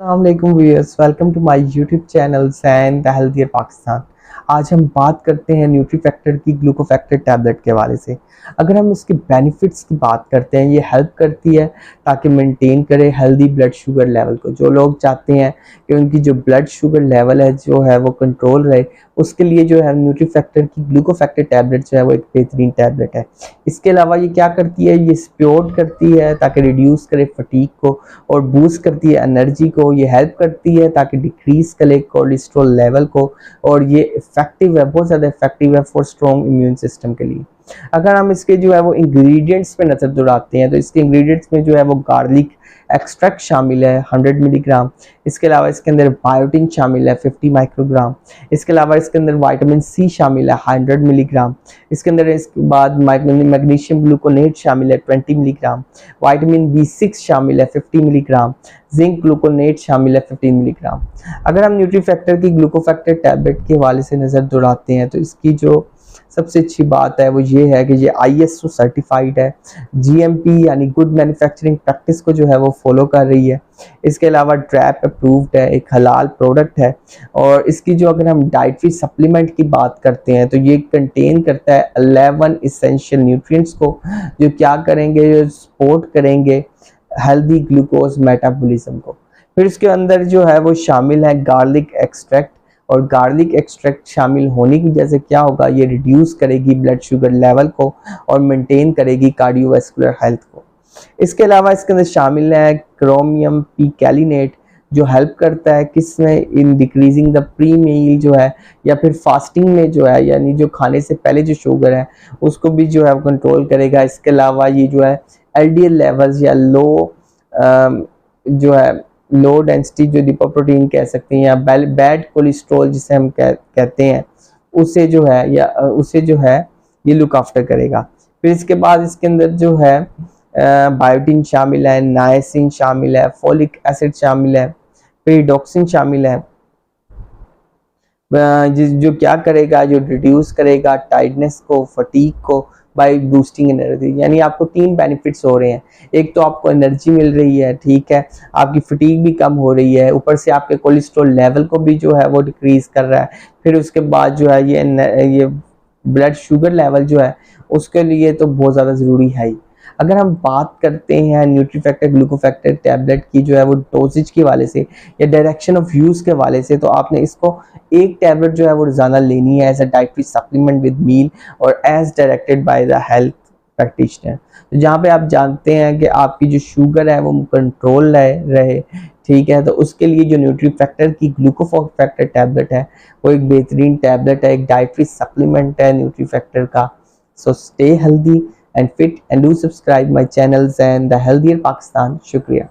अस्सलाम viewers, welcome to my YouTube channel Zain the healthier Pakistan. आज हम बात करते हैं न्यूट्री फैक्टर की ग्लूको फैक्टर टैबलेट के हवाले से। अगर हम इसके बेनिफिट्स की बात करते हैं, ये हेल्प करती है ताकि मेंटेन करे हेल्दी ब्लड शुगर लेवल को। जो लोग चाहते हैं कि उनकी जो ब्लड शुगर लेवल है जो है वो कंट्रोल रहे, उसके लिए जो है न्यूट्री फैक्टर की ग्लूको फैक्टर टैबलेट जो है वो एक बेहतरीन टैबलेट है। इसके अलावा ये क्या करती है, ये सपोर्ट करती है ताकि रिड्यूस करे फटीग को और बूस्ट करती है एनर्जी को। ये हेल्प करती है ताकि डिक्रीज करे कोलेस्ट्रॉल लेवल को, और ये इफेक्टिव है, बहुत ज़्यादा इफेक्टिव है फॉर स्ट्रॉन्ग इम्यून सिस्टम के लिए। अगर हम इसके जो है वो इंग्रेडिएंट्स पे नज़र दौड़ाते हैं तो इसके इंग्रेडिएंट्स में जो है वो गार्लिक एक्सट्रैक्ट शामिल है 100 मिलीग्राम। इसके अलावा इसके अंदर बायोटिन शामिल है 50 माइक्रोग्राम। इसके अलावा इसके अंदर विटामिन सी शामिल है 100 मिलीग्राम। इसके अंदर इसके बाद मैग्नीशियम ग्लूकोनेट शामिल है 20 मिलीग्राम। विटामिन B6 शामिल है 50 मिलीग्राम। जिंक ग्लूकोनेट शामिल है 15 मिलीग्राम। अगर हम न्यूट्री फैक्टर की ग्लूको फैक्टर टैबलेट के हवाले से नज़र दौड़ाते हैं तो इसकी जो सबसे अच्छी बात है वो ये है कि ये ISO सर्टिफाइड है, GMP यानी गुड मैन्युफैक्चरिंग प्रैक्टिस को जो है वो फॉलो कर रही है। इसके अलावा ट्रैप अप्रूव्ड है, एक हलाल प्रोडक्ट है। और इसकी जो अगर हम डाइटरी सप्लीमेंट की बात करते हैं तो ये कंटेन करता है 11 इसेंशियल न्यूट्रिएंट्स को, जो क्या करेंगे, जो सपोर्ट करेंगे हेल्दी ग्लूकोज मेटाबॉलिज्म को। फिर इसके अंदर जो है वो शामिल है गार्लिक एक्सट्रैक्ट, और गार्लिक एक्सट्रैक्ट शामिल होने की वजह से क्या होगा, ये रिड्यूस करेगी ब्लड शुगर लेवल को और मेंटेन करेगी कार्डियोवैस्कुलर हेल्थ को। इसके अलावा इसके अंदर शामिल है क्रोमियम पीकैलिनेट, जो हेल्प करता है किसमें, इन डिक्रीजिंग द प्री मील जो है या फिर फास्टिंग में जो है, यानी जो खाने से पहले जो शुगर है उसको भी जो है वो कंट्रोल करेगा। इसके अलावा ये जो है LDL लेवल्स या जो है लो डेंसिटी जो लिपोप्रोटीन कह सकते हैं या बैड कोलेस्ट्रॉल जिसे हम कहते हैं, उसे जो है या उसे जो है ये लुक आफ्टर करेगा। फिर इसके बाद इसके अंदर जो है बायोटिन शामिल है, नायसिन शामिल है, फोलिक एसिड शामिल है, पेरिडॉक्सिन शामिल है, जो क्या करेगा, जो रिड्यूस करेगा टाइटनेस को, फटीग को बाय बूस्टिंग एनर्जी। यानी आपको 3 बेनिफिट्स हो रहे हैं। एक तो आपको एनर्जी मिल रही है, ठीक है, आपकी फटीग भी कम हो रही है, ऊपर से आपके कोलेस्ट्रॉल लेवल को भी जो है वो डिक्रीज कर रहा है। फिर उसके बाद जो है ये ब्लड शुगर लेवल जो है उसके लिए तो बहुत ज़्यादा ज़रूरी है ही। अगर हम बात करते हैं न्यूट्री फैक्टर ग्लूको फैक्टर टैबलेट की जो है वो डोजेज के वाले से या डायरेक्शन ऑफ यूज़ के वाले से, तो आपने इसको एक टैबलेट जो है वो रोज़ाना लेनी है as a dietary supplement with meal और as directed by the health practitioner. तो जहाँ पे आप जानते हैं कि आपकी जो शुगर है वो कंट्रोल रहे, ठीक है, तो उसके लिए जो न्यूट्री फैक्टर की ग्लूको फैक्टर टैबलेट है वो एक बेहतरीन टैबलेट है, एक डाइटरी सप्लीमेंट है न्यूट्री फैक्टर का। So stay healthy and fit and do subscribe my channels and the healthier Pakistan. Shukriya.